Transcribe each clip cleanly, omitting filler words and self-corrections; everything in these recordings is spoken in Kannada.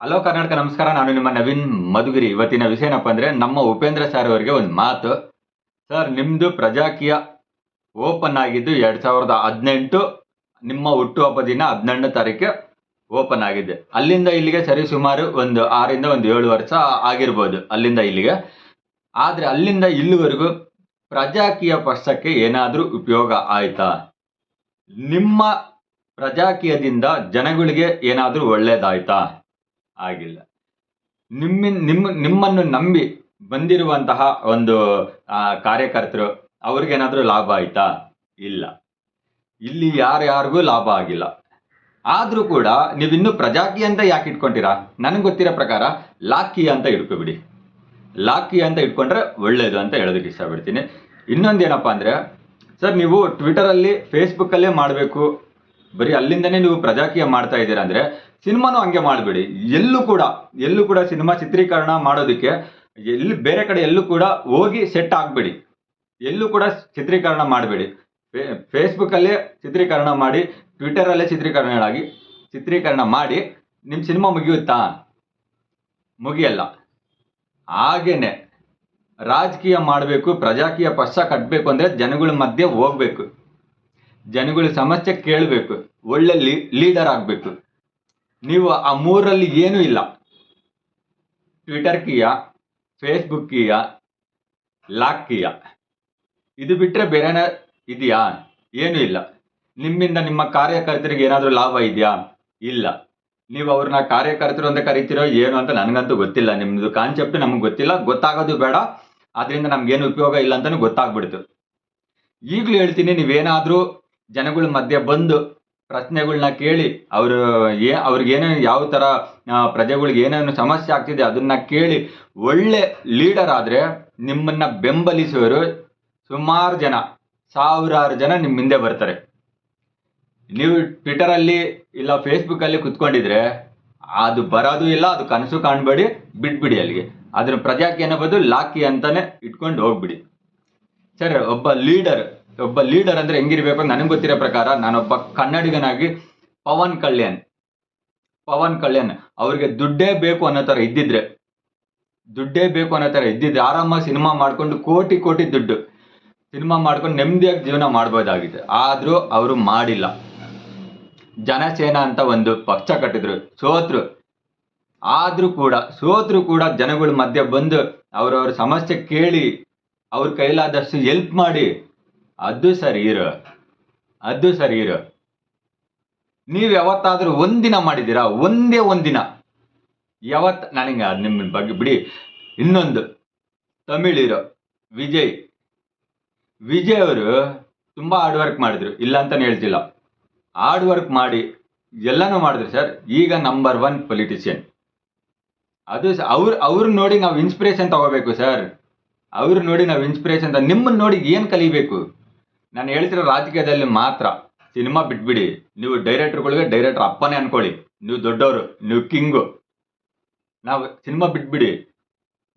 ಹಲೋ ಕರ್ನಾಟಕ, ನಮಸ್ಕಾರ. ನಾನು ನಿಮ್ಮ ನವೀನ್ ಮಧುಗಿರಿ. ಇವತ್ತಿನ ವಿಷಯ ಏನಪ್ಪ ಅಂದರೆ, ನಮ್ಮ ಉಪೇಂದ್ರ ಸರ್ ಅವರಿಗೆ ಒಂದು ಮಾತು. ಸರ್, ನಿಮ್ಮದು ಪ್ರಜಾಕೀಯ ಓಪನ್ ಆಗಿದ್ದು 2018 ನಿಮ್ಮ ಹುಟ್ಟುಹಬ್ಬ ದಿನ 12 ತಾರೀಕು ಓಪನ್ ಆಗಿದೆ. ಅಲ್ಲಿಂದ ಇಲ್ಲಿಗೆ ಸರಿ ಸುಮಾರು ಒಂದು 6ರಿಂದ 7 ವರ್ಷ ಆಗಿರ್ಬೋದು, ಅಲ್ಲಿಂದ ಇಲ್ಲಿಗೆ. ಆದರೆ ಅಲ್ಲಿಂದ ಇಲ್ಲಿವರೆಗೂ ಪ್ರಜಾಕೀಯ ಪಕ್ಷಕ್ಕೆ ಏನಾದರೂ ಉಪಯೋಗ ಆಯ್ತಾ? ನಿಮ್ಮ ಪ್ರಜಾಕೀಯದಿಂದ ಜನಗಳಿಗೆ ಏನಾದರೂ ಒಳ್ಳೇದಾಯ್ತಾ? ಆಗಿಲ್ಲ. ನಿಮ್ಮನ್ನು ನಂಬಿ ಬಂದಿರುವಂತಹ ಒಂದು ಕಾರ್ಯಕರ್ತರು, ಅವ್ರಿಗೇನಾದರೂ ಲಾಭ ಆಯ್ತಾ? ಇಲ್ಲ. ಇಲ್ಲಿ ಯಾರ್ಯಾರಿಗೂ ಲಾಭ ಆಗಿಲ್ಲ. ಆದರೂ ಕೂಡ ನೀವಿನ್ನೂ ಪ್ರಜಾಕೀಯ ಅಂತ ಯಾಕೆ ಇಟ್ಕೊಂತೀರಾ? ನನಗೆ ಗೊತ್ತಿರೋ ಪ್ರಕಾರ ಲಾಕಿ ಅಂತ ಇಟ್ಕೊಬಿಡಿ. ಲಾಕಿ ಅಂತ ಇಟ್ಕೊಂಡ್ರೆ ಒಳ್ಳೇದು ಅಂತ ಹೇಳೋದಕ್ಕೆ ಇಷ್ಟಪಡ್ತೀನಿ. ಇನ್ನೊಂದೇನಪ್ಪ ಅಂದರೆ, ಸರ್, ನೀವು ಟ್ವಿಟರಲ್ಲಿ ಫೇಸ್ಬುಕ್ಕಲ್ಲೇ ಮಾಡಬೇಕು, ಬರೀ ಅಲ್ಲಿಂದನೇ ನೀವು ಪ್ರಜಾಕೀಯ ಮಾಡ್ತಾ ಇದ್ದೀರಾ ಅಂದರೆ ಸಿನಿಮಾನು ಹಂಗೆ ಮಾಡಬೇಡಿ. ಎಲ್ಲೂ ಕೂಡ ಸಿನಿಮಾ ಚಿತ್ರೀಕರಣ ಮಾಡೋದಕ್ಕೆ ಬೇರೆ ಕಡೆ ಎಲ್ಲೂ ಕೂಡ ಹೋಗಿ ಸೆಟ್ ಆಗಬೇಡಿ. ಎಲ್ಲೂ ಕೂಡ ಚಿತ್ರೀಕರಣ ಮಾಡಬೇಡಿ. ಫೇಸ್ಬುಕ್ಕಲ್ಲೇ ಚಿತ್ರೀಕರಣ ಮಾಡಿ, ಟ್ವಿಟರಲ್ಲೇ ಚಿತ್ರೀಕರಣ ಮಾಡಿ ನಿಮ್ಮ ಸಿನಿಮಾ ಮುಗಿಯುತ್ತಾ? ಮುಗಿಯಲ್ಲ. ಹಾಗೇನೆ ರಾಜಕೀಯ ಮಾಡಬೇಕು, ಪ್ರಜಾಕೀಯ ಪಕ್ಷ ಕಟ್ಟಬೇಕು ಅಂದರೆ ಜನಗಳ ಮಧ್ಯೆ ಹೋಗ್ಬೇಕು, ಜನಗಳ ಸಮಸ್ಯೆ ಕೇಳಬೇಕು, ಒಳ್ಳೆ ಲೀಡರ್ ಆಗಬೇಕು. ನೀವು ಆ ಮೂರರಲ್ಲಿ ಏನೂ ಇಲ್ಲ. ಟ್ವಿಟರ್ ಕೀಯ, ಫೇಸ್ಬುಕ್ ಕೀಯ, ಲಾಕ್ ಕೀಯ, ಇದು ಬಿಟ್ಟರೆ ಬೇರೆನೇ ಇದೆಯಾ? ಏನೂ ಇಲ್ಲ. ನಿಮ್ಮಿಂದ ನಿಮ್ಮ ಕಾರ್ಯಕರ್ತರಿಗೆ ಏನಾದರೂ ಲಾಭ ಇದೆಯಾ? ಇಲ್ಲ. ನೀವು ಅವ್ರನ್ನ ಕಾರ್ಯಕರ್ತರು ಅಂತ ಕರಿತೀರೋ ಏನು ಅಂತ ನನಗಂತೂ ಗೊತ್ತಿಲ್ಲ. ನಿಮ್ಮದು ಕಾನ್ಸೆಪ್ಟ್ ನಮಗೆ ಗೊತ್ತಿಲ್ಲ, ಗೊತ್ತಾಗೋದು ಬೇಡ. ಅದರಿಂದ ನಮ್ಗೇನು ಉಪಯೋಗ ಇಲ್ಲ ಅಂತಲೂ ಗೊತ್ತಾಗ್ಬಿಡ್ತು. ಈಗಲೂ ಹೇಳ್ತೀನಿ, ನೀವೇನಾದರೂ ಜನಗಳ ಮಧ್ಯೆ ಬಂದು ಪ್ರಶ್ನೆಗಳನ್ನ ಕೇಳಿ, ಅವ್ರಿಗೇನೇ ಯಾವ ಥರ ಪ್ರಜೆಗಳಿಗೆ ಏನೇನು ಸಮಸ್ಯೆ ಆಗ್ತಿದೆ ಅದನ್ನು ಕೇಳಿ ಒಳ್ಳೆ ಲೀಡರ್ ಆದರೆ ನಿಮ್ಮನ್ನು ಬೆಂಬಲಿಸುವವರು ಸುಮಾರು ಜನ, ಸಾವಿರಾರು ಜನ ನಿಮ್ಮ ಹಿಂದೆ ಬರ್ತಾರೆ. ನೀವು ಟ್ವಿಟರಲ್ಲಿ ಇಲ್ಲ ಫೇಸ್ಬುಕ್ಕಲ್ಲಿ ಕುತ್ಕೊಂಡಿದ್ರೆ ಅದು ಬರೋದು ಇಲ್ಲ, ಅದು ಕನಸು ಕಾಣಬೇಡಿ, ಬಿಟ್ಬಿಡಿ ಅಲ್ಲಿಗೆ. ಅದರ ಪ್ರಜಾಕೀಯ ಅನ್ನೋದು ಲಾಕಿ ಅಂತಾನೆ ಇಟ್ಕೊಂಡು ಹೋಗ್ಬಿಡಿ. ಸರ್, ಒಬ್ಬ ಲೀಡರ್ ಅಂದರೆ ಹೆಂಗಿರ್ಬೇಕು ಅಂತ ನನಗೆ ಗೊತ್ತಿರೋ ಪ್ರಕಾರ, ನಾನೊಬ್ಬ ಕನ್ನಡಿಗನಾಗಿ ಪವನ್ ಕಲ್ಯಾಣ್ ಅವ್ರಿಗೆ ದುಡ್ಡೇ ಬೇಕು ಅನ್ನೋ ಥರ ಇದ್ದಿದ್ರೆ ಆರಾಮಾಗಿ ಸಿನಿಮಾ ಮಾಡ್ಕೊಂಡು ಕೋಟಿ ದುಡ್ಡು ಸಿನಿಮಾ ಮಾಡ್ಕೊಂಡು ನೆಮ್ಮದಿಯಾಗಿ ಜೀವನ ಮಾಡ್ಬೋದಾಗಿದೆ. ಆದರೂ ಅವರು ಮಾಡಿಲ್ಲ. ಜನಸೇನಾ ಅಂತ ಒಂದು ಪಕ್ಷ ಕಟ್ಟಿದ್ರು, ಸೋತ್ರು ಕೂಡ ಜನಗಳ ಮಧ್ಯೆ ಬಂದು ಅವ್ರವ್ರ ಸಮಸ್ಯೆ ಕೇಳಿ ಅವ್ರ ಕೈಲಾದಷ್ಟು ಹೆಲ್ಪ್ ಮಾಡಿ, ಅದು ಸರಿ ಇರೋ. ನೀವು ಯಾವತ್ತಾದ್ರೂ ಒಂದಿನ ಮಾಡಿದ್ದೀರಾ? ಒಂದೇ ಒಂದಿನ ನನಗೆ ನಿಮ್ಮ ಬಗ್ಗೆ ಬಿಡಿ. ಇನ್ನೊಂದು ತಮಿಳ್ ಹೀರೋ ವಿಜಯ್ ಅವರು ತುಂಬ ಹಾರ್ಡ್ ವರ್ಕ್ ಮಾಡಿದ್ರು, ಇಲ್ಲ ಅಂತಾನೆ ಹೇಳ್ತಿಲ್ಲ. ಹಾರ್ಡ್ ವರ್ಕ್ ಮಾಡಿ ಎಲ್ಲನೂ ಮಾಡಿದ್ರು ಸರ್. ಈಗ ನಂಬರ್ 1 ಪೊಲಿಟಿಷಿಯನ್. ಅದು ಅವ್ರನ್ನ ನೋಡಿ ನಾವು ಇನ್ಸ್ಪಿರೇಷನ್ ತಗೋಬೇಕು ಸರ್. ನಿಮ್ಮನ್ನು ನೋಡಿ ಏನು ಕಲಿಬೇಕು? ನಾನು ಹೇಳ್ತಿರೋ ರಾಜಕೀಯದಲ್ಲಿ ಮಾತ್ರ. ಸಿನಿಮಾ ಬಿಟ್ಬಿಡಿ. ನೀವು ಡೈರೆಕ್ಟರ್ಗಳಿಗೆ ಡೈರೆಕ್ಟರ್ ಅಪ್ಪನೇ ಅನ್ಕೊಳ್ಳಿ, ನೀವು ದೊಡ್ಡವರು, ನೀವು ಕಿಂಗು. ನಾವು ಸಿನಿಮಾ ಬಿಟ್ಬಿಡಿ.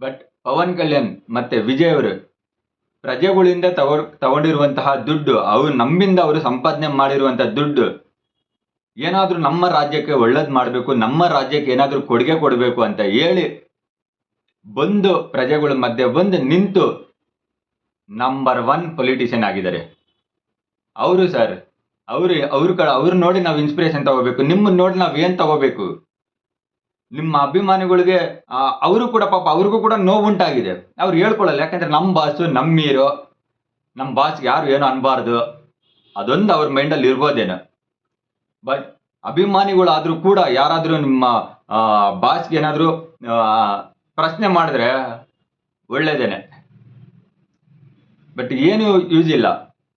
ಬಟ್ ಪವನ್ ಕಲ್ಯಾಣ್ ಮತ್ತು ವಿಜಯ್ ಅವರು ಪ್ರಜೆಗಳಿಂದ ತಗೊಂಡಿರುವಂತಹ ದುಡ್ಡು, ನಮ್ಮಿಂದ ಅವರು ಸಂಪಾದನೆ ಮಾಡಿರುವಂಥ ದುಡ್ಡು, ಏನಾದರೂ ನಮ್ಮ ರಾಜ್ಯಕ್ಕೆ ಒಳ್ಳೇದು ಮಾಡಬೇಕು, ನಮ್ಮ ರಾಜ್ಯಕ್ಕೆ ಏನಾದರೂ ಕೊಡುಗೆ ಕೊಡಬೇಕು ಅಂತ ಹೇಳಿ ಬಂದು ಪ್ರಜೆಗಳ ಮಧ್ಯೆ ಬಂದು ನಿಂತು ನಂಬರ್ 1 ಪೊಲಿಟಿಷಿಯನ್ ಆಗಿದ್ದಾರೆ ಅವರು ಸರ್. ಅವ್ರು ನೋಡಿ ನಾವು ಇನ್ಸ್ಪಿರೇಷನ್ ತಗೋಬೇಕು. ನಿಮ್ಮನ್ನು ನೋಡಿ ನಾವು ಏನು ತಗೋಬೇಕು? ನಿಮ್ಮ ಅಭಿಮಾನಿಗಳಿಗೆ ಅವರು ಕೂಡ ಪಾಪ, ಅವ್ರಿಗೂ ಕೂಡ ನೋವುಂಟಾಗಿದೆ. ಅವ್ರು ಹೇಳ್ಕೊಳ್ಳಲ್ಲ, ಯಾಕಂದರೆ ನಮ್ಮ ಬಾಸು, ನಮ್ಮ ಹೀರೋ, ನಮ್ಮ ಬಾಸ್ಗೆ ಯಾರು ಏನೋ ಅನ್ಬಾರ್ದು, ಅದೊಂದು ಅವ್ರ ಮೈಂಡಲ್ಲಿ ಇರ್ಬೋದೇನೋ. ಬಟ್ ಅಭಿಮಾನಿಗಳಾದರೂ ಕೂಡ ಯಾರಾದರೂ ನಿಮ್ಮ ಬಾಸ್ಗೆ ಏನಾದರೂ ಪ್ರಶ್ನೆ ಮಾಡಿದ್ರೆ ಒಳ್ಳೇದೇನೆ. ಬಟ್ ಏನು ಯೂಸ್ ಇಲ್ಲ.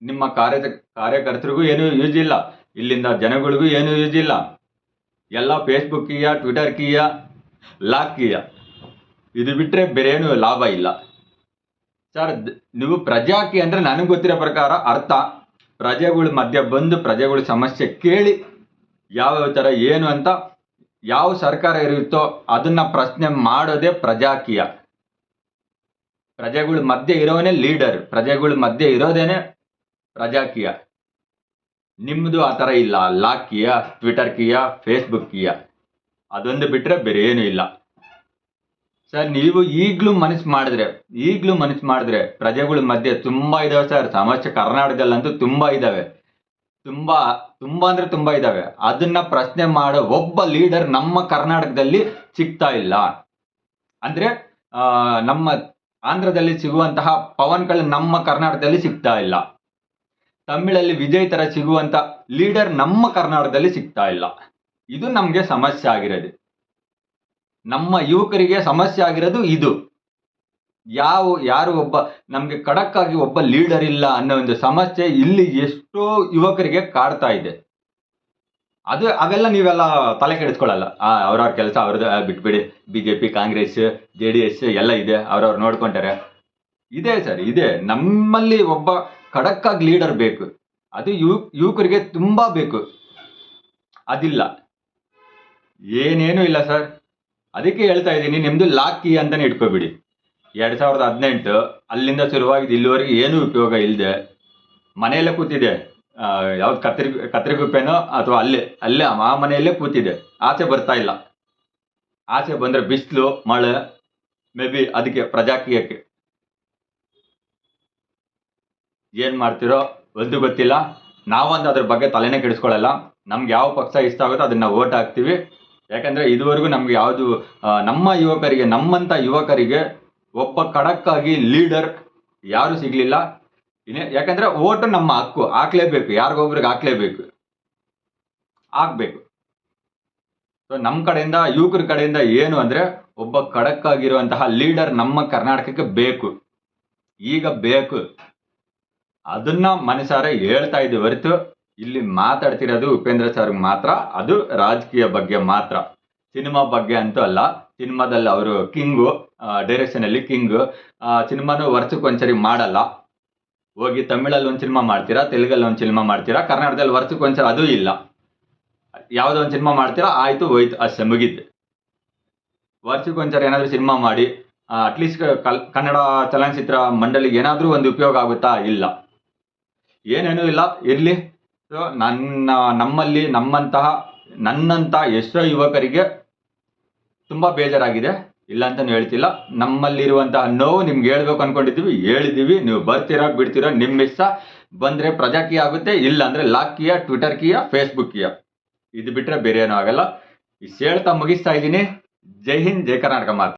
ನಿಮ್ಮ ಕಾರ್ಯಕರ್ತರಿಗೂ ಏನೂ ಯೂಸ್ ಇಲ್ಲ, ಇಲ್ಲಿಂದ ಜನಗಳಿಗೂ ಏನೂ ಯೂಸ್ ಇಲ್ಲ. ಎಲ್ಲ ಫೇಸ್ಬುಕ್ ಕೀಯ, ಟ್ವಿಟರ್ ಕೀಯ, ಲಾಕ್ ಕೀಯ, ಇದು ಬಿಟ್ಟರೆ ಬೇರೆ ಏನೂ ಲಾಭ ಇಲ್ಲ ಸರ್. ನೀವು ಪ್ರಜಾಕೀಯ ಅಂದರೆ ನನಗೆ ಗೊತ್ತಿರೋ ಪ್ರಕಾರ ಅರ್ಥ, ಪ್ರಜೆಗಳ ಮಧ್ಯೆ ಬಂದು ಪ್ರಜೆಗಳ ಸಮಸ್ಯೆ ಕೇಳಿ ಯಾವ್ಯಾವ ಥರ ಏನು ಅಂತ ಯಾವ ಸರ್ಕಾರ ಇರುತ್ತೋ ಅದನ್ನು ಪ್ರಶ್ನೆ ಮಾಡೋದೇ ಪ್ರಜಾಕೀಯ. ಪ್ರಜೆಗಳ ಮಧ್ಯೆ ಇರೋನೇ ಲೀಡರ್, ಪ್ರಜೆಗಳ ಮಧ್ಯೆ ಇರೋದೇನೆ ಪ್ರಜಾಕೀಯ. ನಿಮ್ಮದು ಆ ಥರ ಇಲ್ಲ. ಲಾಕ್ ಕೀಯ, ಟ್ವಿಟರ್ ಕೀಯ, ಫೇಸ್ಬುಕ್ ಕೀಯ, ಅದೊಂದು ಬಿಟ್ರೆ ಬೇರೆ ಏನು ಇಲ್ಲ ಸರ್. ನೀವು ಈಗಲೂ ಮನಸ್ಸು ಮಾಡಿದ್ರೆ ಪ್ರಜೆಗಳ ಮಧ್ಯೆ ತುಂಬಾ ಇದಾವೆ ಸರ್ ಸಮಸ್ಯೆ. ಕರ್ನಾಟಕದಲ್ಲಂತೂ ತುಂಬಾ ಇದಾವೆ, ತುಂಬಾ ತುಂಬಾ ಅಂದ್ರೆ ತುಂಬಾ ಇದಾವೆ. ಅದನ್ನ ಪ್ರಶ್ನೆ ಮಾಡೋ ಒಬ್ಬ ಲೀಡರ್ ನಮ್ಮ ಕರ್ನಾಟಕದಲ್ಲಿ ಸಿಗ್ತಾ ಇಲ್ಲ. ಅಂದ್ರೆ ನಮ್ಮ ಆಂಧ್ರದಲ್ಲಿ ಸಿಗುವಂತಹ ಪವನ್ ಕಲ್ಯಾಣ್ ನಮ್ಮ ಕರ್ನಾಟಕದಲ್ಲಿ ಸಿಗ್ತಾ ಇಲ್ಲ. ತಮಿಳಲ್ಲಿ ವಿಜಯ್ ತರ ಸಿಗುವಂತ ಲೀಡರ್ ನಮ್ಮ ಕರ್ನಾಟಕದಲ್ಲಿ ಸಿಗ್ತಾ ಇಲ್ಲ. ಇದು ನಮ್ಗೆ ಸಮಸ್ಯೆ ಆಗಿರೋದು, ನಮ್ಮ ಯುವಕರಿಗೆ ಸಮಸ್ಯೆ ಆಗಿರೋದು ಇದು. ಯಾರು ಒಬ್ಬ ನಮ್ಗೆ ಖಡಕ್ ಆಗಿ ಒಬ್ಬ ಲೀಡರ್ ಇಲ್ಲ ಅನ್ನೋ ಒಂದು ಸಮಸ್ಯೆ ಇಲ್ಲಿ ಎಷ್ಟೋ ಯುವಕರಿಗೆ ಕಾಡ್ತಾ ಇದೆ. ಅವೆಲ್ಲ ನೀವೆಲ್ಲ ತಲೆ ಕೆಡಿಸ್ಕೊಳ್ಳಲ್ಲ. ಅವ್ರವ್ರ ಕೆಲಸ ಅವ್ರದ್ದು ಬಿಟ್ಬಿಡಿ. ಬಿಜೆಪಿ, ಕಾಂಗ್ರೆಸ್, JDS ಎಲ್ಲ ಇದೆ, ಅವ್ರವ್ರು ನೋಡ್ಕೊಂತಾರೆ. ಇದೆ ಸರ್, ಇದೆ. ನಮ್ಮಲ್ಲಿ ಒಬ್ಬ ಖಡಕ್ ಆಗಿ ಲೀಡರ್ ಬೇಕು. ಅದು ಯುವಕರಿಗೆ ತುಂಬಾ ಬೇಕು. ಅದಿಲ್ಲ, ಏನೇನು ಇಲ್ಲ ಸರ್. ಅದಕ್ಕೆ ಹೇಳ್ತಾ ಇದ್ದೀನಿ, ನಿಮ್ದು ಲಾಕ್ ಕೀ ಅಂತಾನೆ ಇಟ್ಕೋಬಿಡಿ. 2018 ಅಲ್ಲಿಂದ ಶುರುವಾಗಿದ್ದು ಇಲ್ಲಿವರೆಗೆ ಏನೂ ಉಪಯೋಗ ಇಲ್ಲದೆ ಮನೆಯಲ್ಲೇ ಕೂತಿದೆ. ಯಾವ್ದು ಕತ್ರಿಗುಪ್ಪೆನೋ ಅಥವಾ ಅಲ್ಲೇ ಆ ಮನೆಯಲ್ಲೇ ಕೂತಿದೆ, ಆಚೆ ಬರ್ತಾ ಇಲ್ಲ. ಆಚೆ ಬಂದ್ರೆ ಬಿಸಿಲು, ಮಳೆ, ಮೇ ಬಿ ಅದಕ್ಕೆ ಪ್ರಜಾಕೀಯಕ್ಕೆ ಏನ್ ಮಾಡ್ತಿರೋ ಒಂದು ಗೊತ್ತಿಲ್ಲ. ನಾವಂದು ಅದ್ರ ಬಗ್ಗೆ ತಲೆನೇ ಕೆಡಿಸ್ಕೊಳ್ಳಲ್ಲ. ನಮ್ಗೆ ಯಾವ ಪಕ್ಷ ಇಷ್ಟ ಆಗುತ್ತೋ ಅದನ್ನ ವೋಟ್ ಹಾಕ್ತಿವಿ. ಯಾಕಂದ್ರೆ ಇದುವರೆಗೂ ನಮ್ಗೆ ಯಾವುದು ನಮ್ಮ ಯುವಕರಿಗೆ, ನಮ್ಮಂತ ಯುವಕರಿಗೆ ಒಬ್ಬ ಖಡಕ್ ಆಗಿ ಲೀಡರ್ ಯಾರು ಸಿಗ್ಲಿಲ್ಲ. ಯಾಕಂದ್ರೆ ವೋಟ್ ನಮ್ಮ ಹಕ್ಕು, ಹಾಕ್ಲೇಬೇಕು, ಯಾರಿಗೊಬ್ರಿಗೆ ಹಾಕ್ಲೇಬೇಕು, ಹಾಕ್ಬೇಕು. ಸೊ ನಮ್ಮ ಕಡೆಯಿಂದ, ಯುವಕರ ಕಡೆಯಿಂದ ಏನು ಅಂದ್ರೆ ಒಬ್ಬ ಖಡಕ್ ಆಗಿರುವಂತಹ ಲೀಡರ್ ನಮ್ಮ ಕರ್ನಾಟಕಕ್ಕೆ ಬೇಕು, ಈಗ ಬೇಕು. ಅದನ್ನ ಮನಸಾರೆ ಹೇಳ್ತಾ ಇದ್ದೀವಿ ಹೊರತು ಇಲ್ಲಿ ಮಾತಾಡ್ತಿರೋದು ಉಪೇಂದ್ರ ಸರ್ ಮಾತ್ರ. ಅದು ರಾಜಕೀಯ ಬಗ್ಗೆ ಮಾತ್ರ, ಸಿನಿಮಾ ಬಗ್ಗೆ ಅಂತೂ ಅಲ್ಲ. ಸಿನಿಮಾದಲ್ಲಿ ಅವರು ಕಿಂಗು, ಡೈರೆಕ್ಷನ್ ಅಲ್ಲಿ ಕಿಂಗು. ಸಿನಿಮಾನು ವರ್ಷಕ್ಕೊಂದ್ಸರಿ ಮಾಡಲ್ಲ. ಹೋಗಿ ತಮಿಳಲ್ಲಿ ಒಂದು ಸಿನಿಮಾ ಮಾಡ್ತೀರಾ, ತೆಲುಗಲ್ಲಿ ಒಂದು ಸಿನಿಮಾ ಮಾಡ್ತೀರಾ, ಕನ್ನಡದಲ್ಲಿ ವರ್ಷಕ್ಕೊಂದ್ಸರಿ ಅದೂ ಇಲ್ಲ. ಯಾವುದೋ ಒಂದು ಸಿನಿಮಾ ಮಾಡ್ತೀರಾ, ಆಯ್ತು ಹೋಯ್ತು, ಅಷ್ಟೇ ಮುಗೀತು. ವರ್ಷಕ್ಕೊಂದ್ಸರಿ ಏನಾದರೂ ಸಿನಿಮಾ ಮಾಡಿ ಅಟ್ಲೀಸ್ಟ್ ಕನ್ನಡ ಚಲನಚಿತ್ರ ಮಂಡಳಿಗೆ ಏನಾದರೂ ಒಂದು ಉಪಯೋಗ ಆಗುತ್ತಾ? ಇಲ್ಲ, ಏನೇನೂ ಇಲ್ಲ. ಇರಲಿ. ಸೊ ನಮ್ಮಲ್ಲಿ ನನ್ನಂತ ಎಷ್ಟೋ ಯುವಕರಿಗೆ ತುಂಬಾ ಬೇಜಾರಾಗಿದೆ, ಇಲ್ಲ ಅಂತಾನು ಹೇಳ್ತಿಲ್ಲ. ನಮ್ಮಲ್ಲಿರುವಂತಹ ನೋವು ನಿಮ್ಗೆ ಹೇಳ್ಬೇಕು ಅನ್ಕೊಂಡಿದ್ದೀವಿ, ಹೇಳಿದ್ದೀವಿ. ನೀವು ಬರ್ತೀರಾ ಬಿಡ್ತೀರಾ ನಿಮ್ಮ ಇಷ್ಟ. ಬಂದ್ರೆ ಪ್ರಜಾಕೀಯ ಆಗುತ್ತೆ, ಇಲ್ಲ ಅಂದ್ರೆ ಲಾಕ್ ಕೀಯ, ಟ್ವಿಟರ್ ಕೀಯ, ಫೇಸ್ಬುಕ್ ಕೀಯ. ಇದು ಬಿಟ್ರೆ ಬೇರೆ ಏನೂ ಆಗಲ್ಲ. ಇಷ್ಟು ಹೇಳ್ತಾ ಮುಗಿಸ್ತಾ ಇದ್ದೀನಿ. ಜೈ ಹಿಂದ್, ಜೈ ಕರ್ನಾಟಕ ಮಾತು.